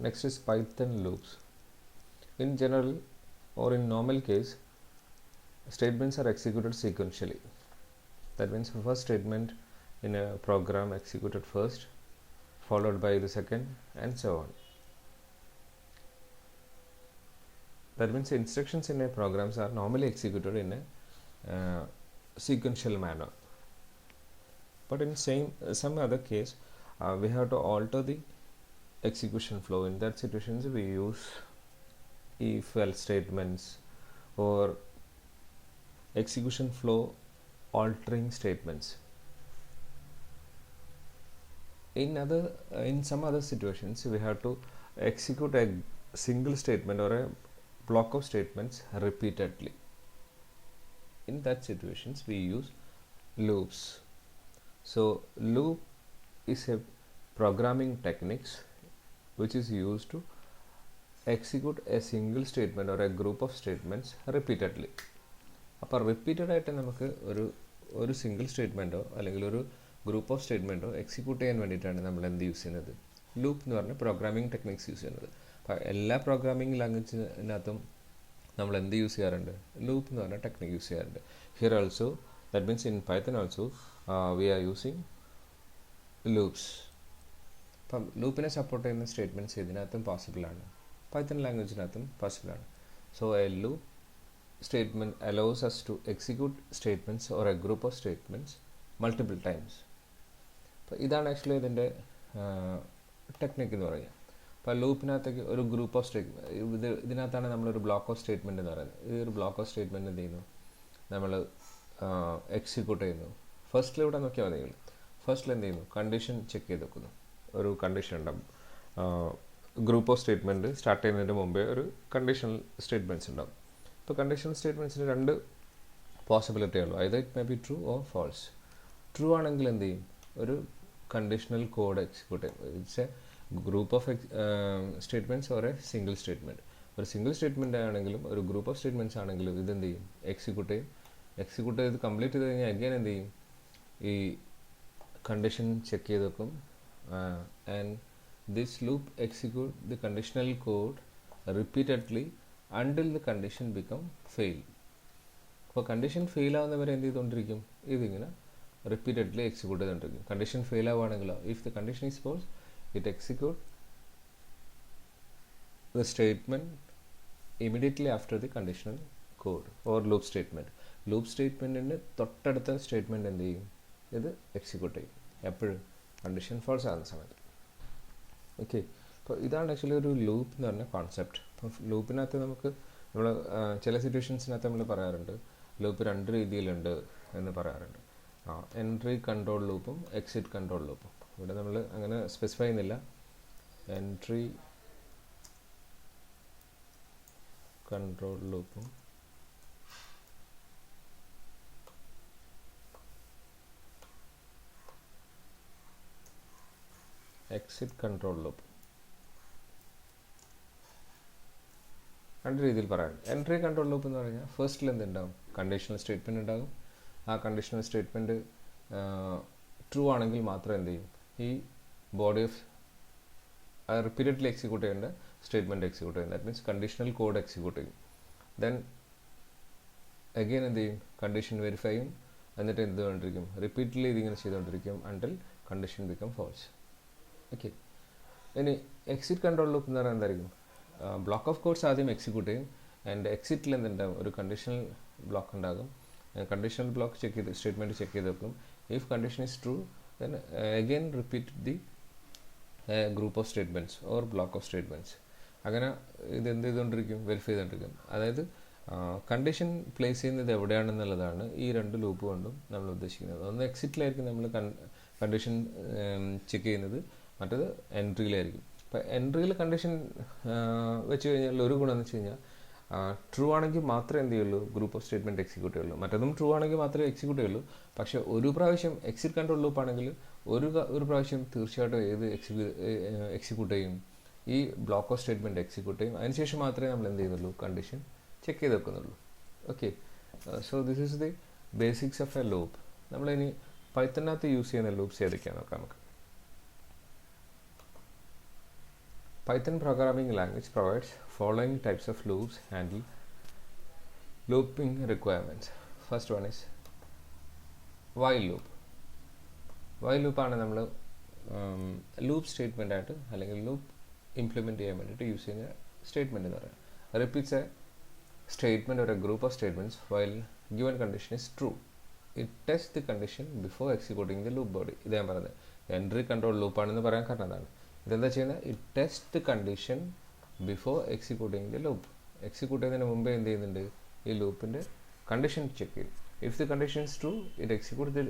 next is Python loops. In general or in normal case, statements are executed sequentially. That means the first statement in a program executed first, followed by the second, and so on. That means instructions in a programs are normally executed in a sequential manner. But in some other case, we have to alter the execution flow. In that situations, we use if-else statements or execution flow altering statements. In some other situations, we have to execute a single statement or a block of statements repeatedly. In that situations, we use loops. So loop is a programming techniques which is used to execute a single statement or a group of statements repeatedly. അപ്പോൾ repeated ആയിട്ട് നമുക്ക് ഒരു single സ്റ്റേറ്റ്മെൻറ്റോ അല്ലെങ്കിൽ ഒരു group of സ്റ്റേറ്റ്മെൻറ്റോ execute ചെയ്യാൻ വേണ്ടിയിട്ടാണ് നമ്മൾ എന്ത് യൂസ് ചെയ്യുന്നത്, ലൂപ്പ് എന്ന് പറഞ്ഞ പ്രോഗ്രാമിംഗ് ടെക്നിക്സ് യൂസ് ചെയ്യുന്നത്. അപ്പോൾ എല്ലാ പ്രോഗ്രാമിംഗ് ലാംഗ്വേജിനകത്തും നമ്മൾ എന്ത് യൂസ് ചെയ്യാറുണ്ട്, ലൂപ്പ് എന്ന് പറഞ്ഞ ടെക്നിക്ക് യൂസ് ചെയ്യാറുണ്ട്. Here also that means in Python also we are using loops. അപ്പം ലൂപ്പിനെ സപ്പോർട്ട് ചെയ്യുന്ന സ്റ്റേറ്റ്മെൻറ്റ്സ് ഇതിനകത്തും പോസിബിളാണ്, പൈത്തൺ ലാംഗ്വേജിനകത്തും പോസിബിളാണ്. So a loop statement allows us to execute statements or a group of statements multiple times. അപ്പോൾ ഇതാണ് ആക്ച്വലി ഇതിൻ്റെ ടെക്നിക്ക് എന്ന് പറയുക. അപ്പോൾ ലൂപ്പിനകത്തേക്ക് ഒരു ഗ്രൂപ്പ് ഓഫ് സ്റ്റേറ്റ്മെൻറ്റ് ഇതിനകത്താണ് നമ്മളൊരു ബ്ലോക്ക് ഓഫ് സ്റ്റേറ്റ്മെൻറ്റ് എന്ന് പറയുന്നത്. ഈ ഒരു ബ്ലോക്ക് ഓഫ് സ്റ്റേറ്റ്മെൻറ്റ് എന്ത് ചെയ്യുന്നു, നമ്മൾ എക്സിക്യൂട്ട് ചെയ്യുന്നു. ഫസ്റ്റിൽ ഇവിടെ നോക്കിയാൽ മതി. ഫസ്റ്റിൽ എന്ത് ചെയ്യുന്നു, കണ്ടീഷൻ ചെക്ക് ചെയ്ത് വെക്കുന്നു. ഒരു കണ്ടീഷൻ ഉണ്ടാകും. ഗ്രൂപ്പ് ഓഫ് സ്റ്റേറ്റ്മെൻറ്റ് സ്റ്റാർട്ട് ചെയ്യുന്നതിന് മുമ്പേ ഒരു കണ്ടീഷണൽ സ്റ്റേറ്റ്മെൻറ്റ്സ് ഉണ്ടാകും. ഇപ്പോൾ കണ്ടീഷണൽ സ്റ്റേറ്റ്മെൻറ്റ്സിന് രണ്ട് പോസിബിലിറ്റി ഉള്ളൂ. Either it may be true or false. True ആണെങ്കിൽ എന്ത് ചെയ്യും, ഒരു കണ്ടീഷണൽ കോഡ് എക്സിക്യൂട്ട് ചെയ്യും. It's a group of statements or a single statement. ഒരു സിംഗിൾ സ്റ്റേറ്റ്മെൻറ്റ് ആണെങ്കിലും ഒരു ഗ്രൂപ്പ് ഓഫ് സ്റ്റേറ്റ്മെൻറ്റ്സ് ആണെങ്കിലും ഇതെന്ത് ചെയ്യും, എക്സിക്യൂട്ട് ചെയ്യും. എക്സിക്യൂട്ട് ചെയ്ത് കംപ്ലീറ്റ് ചെയ്ത് കഴിഞ്ഞാൽ അഗൈൻ എന്ത് ചെയ്യും, ഈ കണ്ടീഷൻ ചെക്ക് ചെയ്ത് വെക്കും. And this loop execute the conditional code repeatedly until the condition become fail. അപ്പോൾ കണ്ടീഷൻ ഫെയിൽ ആവുന്നവരെ എന്ത് ചെയ്തുകൊണ്ടിരിക്കും, ഇതിങ്ങനെ റിപ്പീറ്റഡ്ലി എക്സിക്യൂട്ട് ചെയ്തുകൊണ്ടിരിക്കും. കണ്ടീഷൻ ഫെയിൽ ആവുകയാണെങ്കിലോ, if the condition is false it execute the statement immediately after the conditional code or loop statement. Loop സ്റ്റേറ്റ്മെൻറ്റിന് തൊട്ടടുത്ത statement എന്ത് ചെയ്യും, ഇത് എക്സിക്യൂട്ട് ചെയ്യും എപ്പോഴും കണ്ടീഷൻ ഫോൾസ് ആകുന്ന സമയത്ത്. ഓക്കെ, അപ്പോൾ ഇതാണ് ആക്ച്വലി ഒരു ലൂപ്പ് എന്ന് പറഞ്ഞ കോൺസെപ്റ്റ്. അപ്പോൾ ലൂപ്പിനകത്ത് നമ്മൾ ചില സിറ്റുവേഷൻസിനകത്ത് നമ്മൾ പറയാറുണ്ട് ലൂപ്പ് രണ്ട് രീതിയിലുണ്ട് എന്ന് പറയാറുണ്ട്. എൻട്രി കൺട്രോൾ ലൂപ്പും എക്സിറ്റ് കൺട്രോൾ ലൂപ്പും. ഇവിടെ നമ്മൾ അങ്ങനെ സ്പെസിഫൈ ചെയ്യുന്നില്ല. എൻട്രി കൺട്രോൾ ലൂപ്പും എക്സിറ്റ് കൺട്രോൾ ലൂപ്പ് രണ്ട് രീതിയിൽ പറയാം. എൻട്രി കൺട്രോൾ ലൂപ്പ് എന്ന് പറഞ്ഞാൽ ഫസ്റ്റിൽ എന്തുണ്ടാകും, കണ്ടീഷണൽ സ്റ്റേറ്റ്മെൻറ്റ് ഉണ്ടാകും. ആ കണ്ടീഷണൽ സ്റ്റേറ്റ്മെൻറ്റ് ട്രൂ ആണെങ്കിൽ മാത്രം എന്ത് ചെയ്യും, ഈ ബോഡി ഓഫ് റിപ്പീറ്റഡ്ലി എക്സിക്യൂട്ട് ചെയ്യേണ്ട സ്റ്റേറ്റ്മെൻറ്റ് എക്സിക്യൂട്ട് ചെയ്യും. That means conditional code execute ചെയ്യും. ദെൻ അഗെയിൻ എന്ത് ചെയ്യും, കണ്ടീഷൻ വെരിഫൈ ചെയ്യും. എന്നിട്ട് എന്ത് ചെയ്തുകൊണ്ടിരിക്കും, റിപ്പീറ്റ്ലി ഇതിങ്ങനെ ചെയ്തുകൊണ്ടിരിക്കും until condition become false. Okay, ഇനി എക്സിറ്റ് കൺട്രോൾ ലൂപ്പ് എന്ന് പറഞ്ഞാൽ എന്തായിരിക്കും, ബ്ലോക്ക് ഓഫ് കോഡ്സ് ആദ്യം എക്സിക്യൂട്ട് ചെയ്യും. ആൻഡ് എക്സിറ്റിൽ എന്തുണ്ടാകും, ഒരു കണ്ടീഷണൽ ബ്ലോക്ക് ഉണ്ടാകും. കണ്ടീഷണൽ ബ്ലോക്ക് ചെക്ക് ചെയ്ത് സ്റ്റേറ്റ്മെൻറ്റ് ചെക്ക് ചെയ്ത് വെക്കും. If condition is true then again repeat the group of statements or block of statements. അങ്ങനെ ഇത് എന്ത് ചെയ്തുകൊണ്ടിരിക്കും, വെരിഫൈ ചെയ്തുകൊണ്ടിരിക്കും. അതായത് കണ്ടീഷൻ പ്ലേസ് ചെയ്യുന്നത് എവിടെയാണെന്നുള്ളതാണ് ഈ രണ്ട് ലൂപ്പ് കൊണ്ടും നമ്മൾ ഉദ്ദേശിക്കുന്നത്. ഒന്ന് എക്സിറ്റിലായിരിക്കും നമ്മൾ കണ്ടീഷൻ ചെക്ക് ചെയ്യുന്നത്, മറ്റേത് എൻട്രിയിലായിരിക്കും. ഇപ്പോൾ എൻട്രിയിൽ കണ്ടീഷൻ വെച്ച് കഴിഞ്ഞാൽ ഒരു ഗുണമെന്ന് വെച്ച് കഴിഞ്ഞാൽ ട്രൂ ആണെങ്കിൽ മാത്രമേ എന്ത് ചെയ്യുള്ളൂ, ഗ്രൂപ്പ് ഓഫ് സ്റ്റേറ്റ്മെൻറ്റ് എക്സിക്യൂട്ട് ചെയ്യുള്ളൂ. മറ്റതും ട്രൂ ആണെങ്കിൽ മാത്രമേ എക്സിക്യൂട്ട് ചെയ്യുള്ളൂ. പക്ഷേ ഒരു പ്രാവശ്യം എക്സിറ്റ് കൺട്രോൾ ലൂപ്പ് ആണെങ്കിൽ ഒരു പ്രാവശ്യം തീർച്ചയായിട്ടും ഏത് എക്സിക്യൂട്ട് ചെയ്യും, ഈ ബ്ലോക്ക് ഓഫ് സ്റ്റേറ്റ്മെൻറ്റ് എക്സിക്യൂട്ട് ചെയ്യും. അതിനുശേഷം മാത്രമേ നമ്മൾ എന്ത് ചെയ്യുന്നുള്ളൂ, കണ്ടീഷൻ ചെക്ക് ചെയ്ത് വെക്കുന്നുള്ളൂ. Okay, so this is the basics of a loop. നമ്മളിനി പൈത്തണിനകത്ത് യൂസ് ചെയ്യുന്ന ലൂപ്സ് ഏതൊക്കെയാണെന്ന് നോക്കാം നമുക്ക്. Python programming language provides following types of loops handle looping requirements. First one is while loop. While loop ആണ് നമ്മൾ ലൂപ്പ് സ്റ്റേറ്റ്മെൻ്റ് ആയിട്ട് അല്ലെങ്കിൽ ലൂപ്പ് ഇംപ്ലിമെൻറ്റ് ചെയ്യാൻ വേണ്ടിയിട്ട് യൂസ് ചെയ്യുന്ന സ്റ്റേറ്റ്മെൻറ്റ് എന്ന് പറയുന്നത്. Repeats A statement or a group of statements while given condition is true. It tests the condition before executing the loop body. ഇതാണ് പറയുന്നത് എൻട്രി കൺട്രോൾ ലൂപ്പ് ആണെന്ന് പറയാൻ കാരണം എന്താണ്? ഇതെന്താ ചെയ്യുന്നത്? It test the condition before executing the loop. Execute ചെയ്യുന്നതിന് മുമ്പേ എന്ത് ചെയ്യുന്നുണ്ട്? ഈ ലൂപ്പിൻ്റെ കണ്ടീഷൻ ചെക്ക് ചെയ്യും. If the condition is true it execute the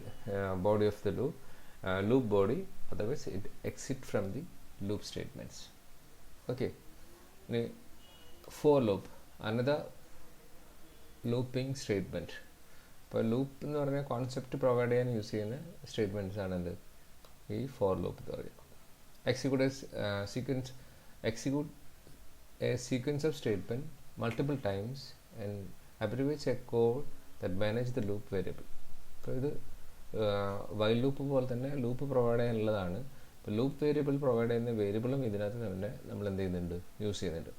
body of the loop body, otherwise it exit from the loop statements. Okay, ഇനി for loop, another looping statement. ഇപ്പോൾ loop എന്ന് പറഞ്ഞാൽ കോൺസെപ്റ്റ് പ്രൊവൈഡ് ചെയ്യാൻ use ചെയ്യുന്ന statements ആണെന്ത്? ഈ for loop എന്ന് പറയുക. Execute a sequence of statement multiple times and abbreviates a code that manage the loop variable. അപ്പോൾ ഇത് വൈൽ ലൂപ്പ് പോലെ തന്നെ ലൂപ്പ് പ്രൊവൈഡ് ചെയ്യാനുള്ളതാണ്. ഇപ്പോൾ ലൂപ്പ് വേരിയബിൾ പ്രൊവൈഡ് ചെയ്യുന്ന വേരിയബിളും ഇതിനകത്ത് തന്നെ നമ്മൾ എന്ത് ചെയ്യുന്നുണ്ട്? യൂസ് ചെയ്യുന്നുണ്ട്.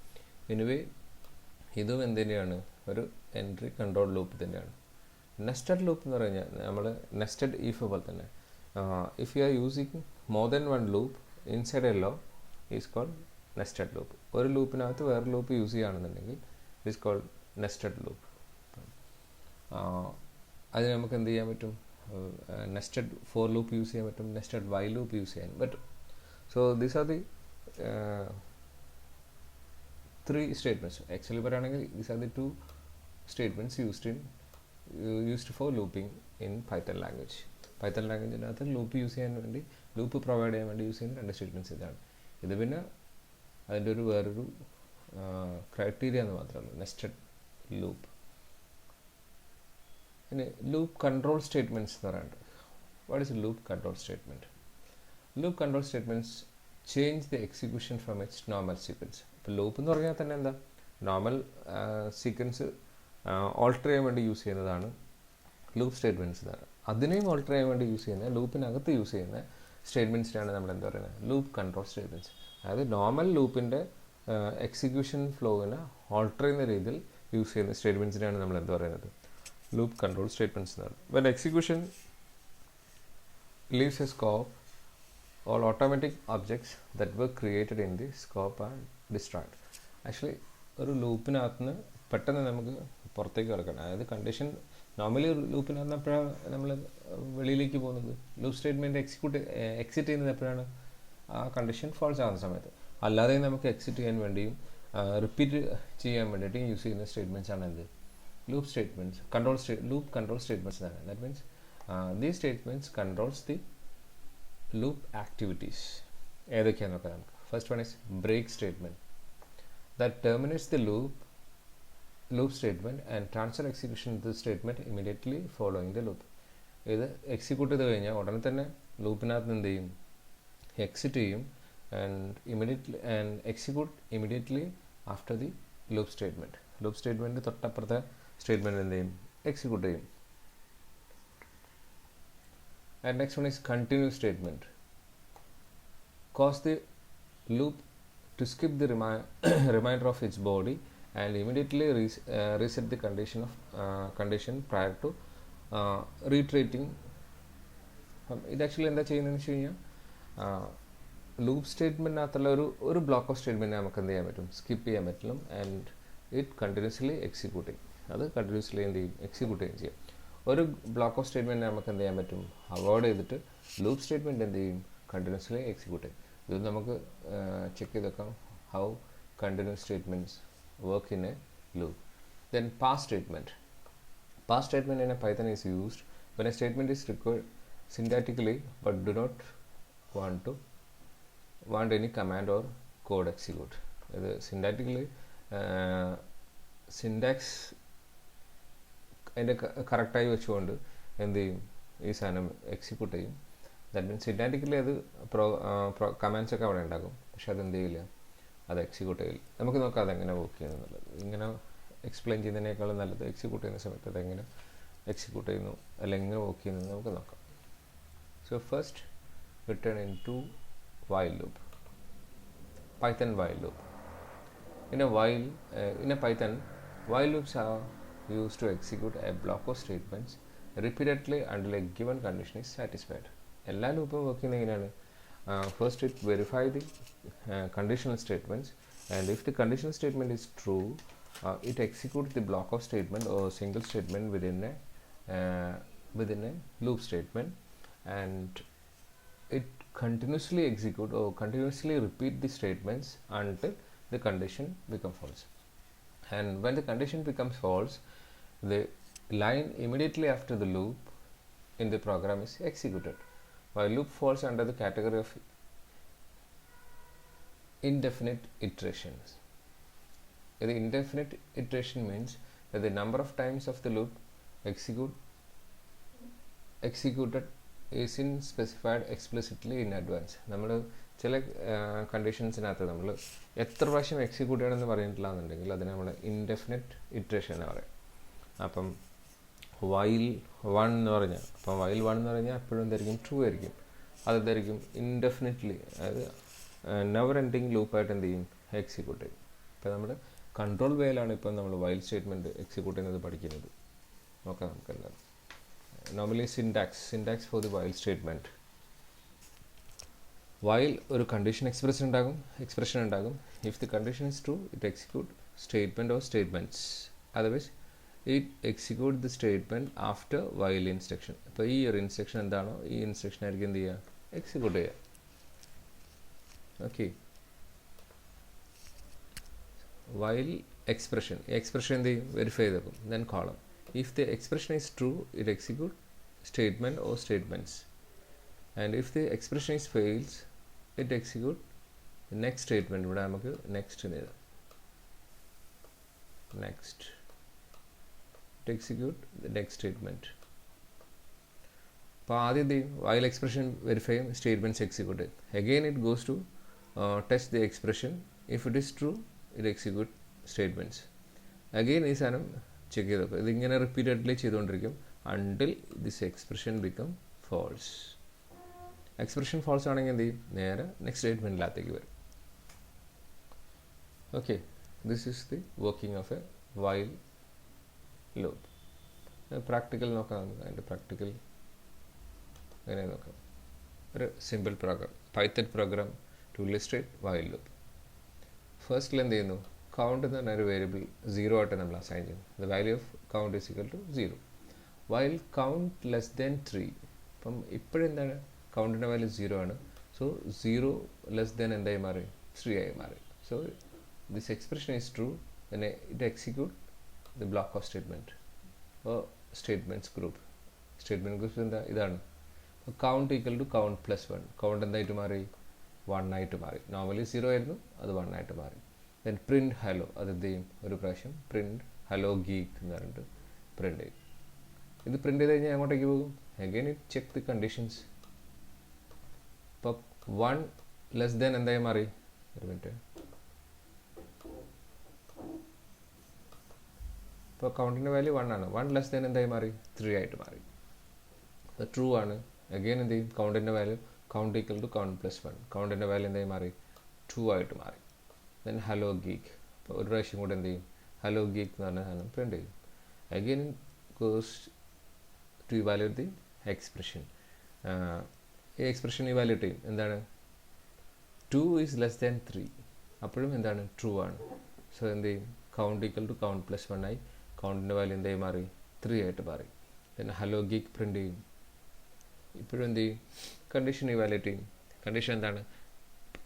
എനിവേ ഇതും എന്ത് തന്നെയാണ്? ഒരു എൻട്രി കൺട്രോൾ ലൂപ്പ് തന്നെയാണ്. നെസ്റ്റഡ് ലൂപ്പ് എന്ന് പറഞ്ഞാൽ നമ്മൾ നെസ്റ്റഡ് ഇഫ് പോലെ തന്നെ, if you are using more than one loop inside a loop is called nested loop. ഒരു ലൂപ്പിനകത്ത് വേറെ ലൂപ്പ് യൂസ് ചെയ്യുകയാണെന്നുണ്ടെങ്കിൽ it is called nested loop. അതിന് നമുക്ക് എന്ത് ചെയ്യാൻ പറ്റും? നെസ്റ്റഡ് ഫോർ ലൂപ്പ് യൂസ് ചെയ്യാൻ പറ്റും, നെസ്റ്റഡ് വൈ ലൂപ്പ് യൂസ് ചെയ്യാൻ പറ്റും. So these are the three statements. Actually പറയുകയാണെങ്കിൽ these are the two statements used for looping in Python language. Python languageനകത്ത് ലൂപ്പ് യൂസ് ചെയ്യാൻ വേണ്ടി, ലൂപ്പ് പ്രൊവൈഡ് ചെയ്യാൻ വേണ്ടി യൂസ് ചെയ്യുന്ന രണ്ട് സ്റ്റേറ്റ്മെൻറ്റ്സ് ഇതാണ്. ഇത് പിന്നെ അതിൻ്റെ ഒരു വേറൊരു ക്രൈറ്റീരിയ എന്ന് മാത്രമേ ഉള്ളൂ, നെസ്റ്റഡ് ലൂപ്പ്. പിന്നെ ലൂപ്പ് കൺട്രോൾ സ്റ്റേറ്റ്മെൻറ്റ്സ് എന്ന് പറയുന്നത്. What is loop control statement? Loop control statements change the execution from it's normal sequence. ഇപ്പോൾ ലൂപ്പ് എന്ന് പറഞ്ഞാൽ തന്നെ എന്താ? നോർമൽ സീക്വൻസ് ഓൾട്ടർ ചെയ്യാൻ വേണ്ടി യൂസ് ചെയ്യുന്നതാണ് ലൂപ്പ് സ്റ്റേറ്റ്മെൻറ്റ്സ് എന്ന് പറയുന്നത്. അതിനെയും ഓൾട്ടർ ചെയ്യാൻ വേണ്ടി യൂസ് ചെയ്യുന്ന, ലൂപ്പിനകത്ത് യൂസ് ചെയ്യുന്ന സ്റ്റേറ്റ്മെൻറ്റ്സിനാണ് നമ്മൾ എന്താ പറയുന്നത്? Loop control statements. അതായത് നോർമൽ ലൂപ്പിൻ്റെ എക്സിക്യൂഷൻ ഫ്ലോവിനെ ഓൾട്ടർ ചെയ്യുന്ന രീതിയിൽ യൂസ് ചെയ്യുന്ന സ്റ്റേറ്റ്മെൻറ്റ്സിനാണ് നമ്മൾ എന്താ പറയുന്നത്? ലൂപ്പ് കൺട്രോൾ സ്റ്റേറ്റ്മെൻറ്റ്സ് എന്ന് പറയുന്നത്. When execution leaves a scope, all automatic objects that were created in the scope are destroyed. Actually ഒരു ലൂപ്പിനകത്തുനിന്ന് പെട്ടെന്ന് നമുക്ക് പുറത്തേക്ക് കിടക്കണം. അതായത് കണ്ടീഷൻ നോർമലി ഒരു ലൂപ്പിനകത്ത് എപ്പോഴാണ് നമ്മൾ വെളിയിലേക്ക് പോകുന്നത്? ലൂപ്പ് സ്റ്റേറ്റ്മെൻറ്റ് എക്സിറ്റ് ചെയ്യുന്നത് എപ്പോഴാണ്? ആ കണ്ടീഷൻ ഫാൾസ് ആകുന്ന സമയത്ത്. അല്ലാതെ നമുക്ക് എക്സിറ്റ് ചെയ്യാൻ വേണ്ടിയും റിപ്പീറ്റ് ചെയ്യാൻ വേണ്ടിയിട്ടും യൂസ് ചെയ്യുന്ന സ്റ്റേറ്റ്മെൻറ്റ്സ് ആണ് എന്ത്? Loop statements, loop control statements ആണ്. That means these statements controls the loop activities. ഏതൊക്കെയാണെന്ന് നോക്കാം നമുക്ക്. First one is break statement. that terminates the loop statement and transfer execution of the statement immediately following the loop. ഇത് execute ചെയ്ത് കഴിഞ്ഞാൽ ഉടനെ തന്നെ ലൂപ്പിനകത്ത് എന്ത് ചെയ്യും? എക്സിറ്റ് ചെയ്യും and execute immediately after the loop statement. Loop statement തൊട്ടപ്പുറത്തെ statement എന്ത് ചെയ്യും? എക്സിക്യൂട്ട് ചെയ്യും. And next one is continuous statement. Cause the loop to skip the remainder of its body and immediately reset the condition prior to reiterating. ഇത് actually എന്താ ചെയ്യുന്നതെന്ന് വെച്ച് കഴിഞ്ഞാൽ loop സ്റ്റേറ്റ്മെൻറ്റിനകത്തുള്ള ഒരു ബ്ലോക്ക് ഓഫ് സ്റ്റേറ്റ്മെൻറ്റ് നമുക്ക് എന്ത് ചെയ്യാൻ പറ്റും? സ്കിപ്പ് ചെയ്യാൻ പറ്റില്ല. ആൻഡ് ഇറ്റ് കണ്ടിന്യൂസ്ലി എക്സിക്യൂട്ട് ചെയ്യും. അത് കണ്ടിന്യൂസ്ലി എന്ത് ചെയ്യും? എക്സിക്യൂട്ട് ചെയ്യും ചെയ്യാം. ഒരു ബ്ലോക്ക് ഓഫ് സ്റ്റേറ്റ്മെൻറ്റ് നമുക്ക് എന്ത് ചെയ്യാൻ പറ്റും? അവോയ്ഡ് ചെയ്തിട്ട് ലൂപ്പ് സ്റ്റേറ്റ്മെൻറ്റ് എന്ത് ചെയ്യും? കണ്ടിന്യൂസ്ലി എക്സിക്യൂട്ട് ചെയ്യും. ഇത് നമുക്ക് ചെക്ക് ചെയ്ത് വെക്കാം how continuous statements work in A loop. Then pass statement. Pass statement in A Python is used when a statement is required syntactically but do not want any command or code execute. ഇത് syntactically syntax അതിൻ്റെ കറക്റ്റായി വെച്ചുകൊണ്ട് എന്ത് ചെയ്യും? ഈ സാധനം execute ചെയ്യും. That means സിൻറ്റാറ്റിക്കലി അത് കമാൻഡ്സ് ഒക്കെ അവിടെ ഉണ്ടാകും, പക്ഷെ അതെന്ത് ചെയ്യില്ല? അത് എക്സിക്യൂട്ട് ചെയ്യില്ല. നമുക്ക് നോക്കാം അതെങ്ങനെ വർക്ക് ചെയ്യുന്നുള്ളത്. ഇങ്ങനെ എക്സ്പ്ലെയിൻ ചെയ്യുന്നതിനേക്കാളും നല്ലത് എക്സിക്യൂട്ട് ചെയ്യുന്ന സമയത്ത് അതെങ്ങനെ എക്സിക്യൂട്ട് ചെയ്യുന്നു അല്ലെങ്കിൽ എങ്ങനെ വർക്ക് ചെയ്യുന്നു നമുക്ക് നോക്കാം. So first return in to while loop. Python while loop. In a Python, while loops are used to execute a block of statements repeatedly until a given condition is satisfied. All loops working in first it verify the conditional statements, and if the conditional statement is true, it executes the block of statement or single statement within a loop statement, and it continuously execute or continuously repeat the statements until the condition becomes false. And when the condition becomes false, the line immediately after the loop in the program is executed. While loop falls under the category of indefinite iterations. The indefinite iteration means that the number of times of the loop executed isn't specified explicitly in advance. നമ്മൾ ചില കണ്ടീഷൻസിനകത്ത് നമ്മൾ എത്ര പ്രാവശ്യം execute ചെയ്യണമെന്ന് പറഞ്ഞിട്ടില്ല എന്നുണ്ടെങ്കിൽ അതിന് നമ്മൾ ഇൻഡെഫിനിറ്റ് ഇറ്ററേഷൻ എന്ന് പറയും. അപ്പം വൈൽ വൺ എന്ന് പറഞ്ഞാൽ എപ്പോഴും എന്തായിരിക്കും, ട്രൂ ആയിരിക്കും. അതെന്തായിരിക്കും, ഇൻഡെഫിനിറ്റ്ലി, അതായത് നെവർ എൻഡിങ് ലൂപ്പായിട്ട് എന്ത് ചെയ്യും, എക്സിക്യൂട്ട് ചെയ്യും. ഇപ്പം നമ്മൾ കൺട്രോൾ വേയിലാണ് ഇപ്പം നമ്മൾ വൈൽ സ്റ്റേറ്റ്മെൻറ്റ് എക്സിക്യൂട്ട് ചെയ്യുന്നത് പഠിക്കുന്നത്. നോക്കാം നമുക്ക് എന്താണ്. Normally syntax for the while statement. While ഒരു condition expression ഉണ്ടാകും. If the condition is true, it execute statement or statements. Otherwise, it execute the statement after while instruction. അപ്പോൾ ഈ ഒരു ഇൻസ്ട്രക്ഷൻ എന്താണോ ഈ ഇൻസ്ട്രക്ഷൻ ആയിരിക്കും എന്ത് ചെയ്യുക, എക്സിക്യൂട്ട് ചെയ്യുക. ഓക്കെ, while expression എന്ത് ചെയ്യും, വെരിഫൈ ചെയ്തേക്കും. then column. If the expression is true, it execute statement or statements, and if the expression is fails, it execute the next statement. ഇവിടെ നമുക്ക് next എഴുതാം. next, it execute the next statement. അപ്പോൾ ആദ്യം എന്ത് ചെയ്യും, while expression verify ചെയ്യും, statements execute. again it goes to test the expression. if it is true, it execute statements. again ഈ സാധനം ചെക്ക് ചെയ്തപ്പോൾ ഇതിങ്ങനെ റിപ്പീറ്റഡ്ലി ചെയ്തുകൊണ്ടിരിക്കും until this expression become false. Expression false ആണെങ്കിൽ എന്ത് ചെയ്യും, നേരെ നെക്സ്റ്റ് സ്റ്റേറ്റ്മെൻറ്റിനകത്തേക്ക് വരും. Okay, this is the working of a while loop. Practical നോക്കാം നമുക്ക്. അതിൻ്റെ പ്രാക്ടിക്കൽ എങ്ങനെ നോക്കാം. ഒരു simple program, Python program to illustrate while loop. ഫസ്റ്റിൽ എന്ത് ചെയ്യുന്നു, കൗണ്ട് എന്ന് പറഞ്ഞ ഒരു വേരിയബിൾ 0 ആയിട്ട് നമ്മൾ അസൈൻ ചെയ്യും. The value of count is equal to 0. While count less than 3. അപ്പം ഇപ്പോഴെന്താണ്, കൗണ്ടിൻ്റെ വാല്യൂ 0 ആണ്. സോ 0 ലെസ് ദാൻ എന്തായി മാറി, 3 ആയി മാറി. So this expression is true. then it execute the block of statement or statements group. statement groups എന്താ, ഇതാണ്. Count equal to count plus 1. Count എന്തായിട്ട് മാറി, 1 ആയിട്ട് മാറി. നോർമലി 0 ആയിരുന്നു, അത് 1 ആയിട്ട് മാറി. then print hello, അത് എന്ത് ചെയ്യും, ഒരു പ്രാവശ്യം print hello geek എന്ന് പറഞ്ഞിട്ട് പ്രിൻ്റ് ചെയ്യും. ഇത് പ്രിൻ്റ് ചെയ്ത് കഴിഞ്ഞാൽ അങ്ങോട്ടേക്ക് പോകും. again it check the conditions. ഇപ്പോൾ 1 ലെസ് ദാൻ എന്തായി മാറി, ഒരു മിനിറ്റ്. ഇപ്പോൾ കൗണ്ടിൻ്റെ വാല്യൂ 1 ആണ്. 1 ലെസ് ദാൻ എന്തായി മാറി, 3 ആയിട്ട് മാറി. അത് ട്രൂ ആണ്. again എന്ത് ചെയ്യും, കൗണ്ടിൻ്റെ value count equal to count plus 1. കൗണ്ടിൻ്റെ വാല്യൂ എന്തായി മാറി, 2 ആയിട്ട് മാറി. then hello geek, അപ്പോൾ ഒരു പ്രാവശ്യം കൂടെ എന്ത് ചെയ്യും, hello geek എന്ന് പറഞ്ഞ സാധനം പ്രിൻ്റ് ചെയ്യും. again goes to evaluate the expression. ഈ എക്സ്പ്രഷൻ ഇവാലുവേറ്റ് ചെയ്യും. എന്താണ്, 2 is less than 3. അപ്പോഴും എന്താണ്, ട്രൂ ആണ്. സോ എന്ത് ചെയ്യും, count equal to count plus 1 ആയി. കൗണ്ടിൻ്റെ വാല്യൂ എന്തായി മാറി, 3 ആയിട്ട് മാറി. then hello geek പ്രിൻ്റ് ചെയ്യും. ഇപ്പോഴും എന്ത് ചെയ്യും, കണ്ടീഷൻ ഇവാലുവേറ്റ് ചെയ്യും. കണ്ടീഷൻ എന്താണ്,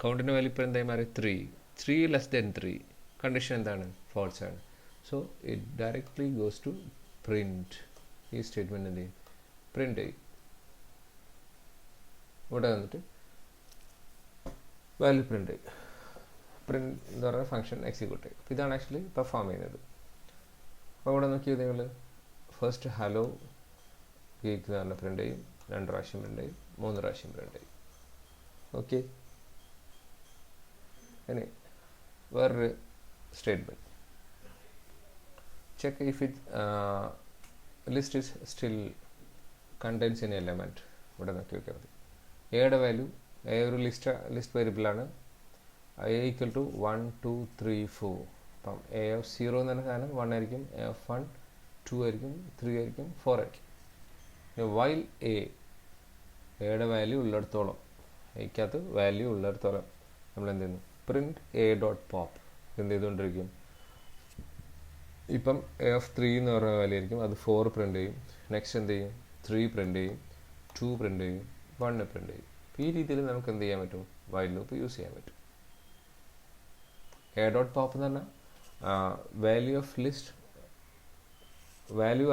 കൗണ്ടിൻ്റെ വാല്യൂ ഇപ്പോൾ എന്തായി മാറി, 3 ലെസ് ദാൻ 3. കണ്ടീഷൻ എന്താണ്, ഫോൾസ് ആണ്. So it directly goes to print. ഈ സ്റ്റേറ്റ്മെൻറ്റ് എന്ത് ചെയ്യും, പ്രിൻ്റ് ചെയ്യും. ഇവിടെ വന്നിട്ട് വാല്യൂ പ്രിൻ്റ് ചെയ്യും. പ്രിൻ്റ് എന്ന് പറയുന്ന ഫംഗ്ഷൻ എക്സിക്യൂട്ട് ചെയ്യും. അപ്പോൾ ഇതാണ് ആക്ച്വലി പെർഫോം ചെയ്യുന്നത്. അപ്പോൾ ഇവിടെ നോക്കിയത് നിങ്ങൾ ഫസ്റ്റ് ഹലോ ഗീക്ക് എന്ന് പറഞ്ഞാൽ പ്രിൻ്റ് ചെയ്യും, 2 പ്രാവശ്യം പ്രിൻ്റ് ചെയ്യും, 3 പ്രാവശ്യം പ്രിൻ്റ് ചെയ്യും. ഓക്കെ, ഇനി വേറൊരു statement check if it list is still contains any element. ഇവിടെ നോക്കി നോക്കിയാൽ മതി. എയുടെ വാല്യൂ, എ ഒരു ലിസ്റ്റ് വേരിയബിളാണ്. I equal to 1 2 3 4. അപ്പം എ ഓഫ് 0 എന്ന് പറഞ്ഞ സാധനം 1 ആയിരിക്കും, എ ഓഫ് 1 2 ആയിരിക്കും, 3 ആയിരിക്കും, 4 ആയിരിക്കും. വൈൽ എയുടെ വാല്യൂ ഉള്ളിടത്തോളം, എക്കകത്ത് വാല്യൂ ഉള്ളിടത്തോളം നമ്മൾ എന്ത് ചെയ്യുന്നു, പ്രിൻറ്റ് എ ഡോട്ട് പോപ്പ് എന്ത് ചെയ്തുകൊണ്ടിരിക്കും. ഇപ്പം എ ഓഫ് 3 എന്ന് പറയുന്ന വാല്യൂ ആയിരിക്കും, അത് 4 പ്രിൻറ്റ് ചെയ്യും. നെക്സ്റ്റ് എന്ത് ചെയ്യും, 3 പ്രിൻറ്റ് ചെയ്യും, 2 പ്രിൻറ്റ് ചെയ്യും, 1 പ്രിൻറ്റ് ചെയ്യും. ഈ രീതിയിൽ നമുക്ക് എന്ത് ചെയ്യാൻ പറ്റും, വൈൽ ലൂപ്പ് യൂസ് ചെയ്യാൻ പറ്റും. എ ഡോട്ട് പോപ്പ് എന്ന് പറഞ്ഞാൽ value of list, value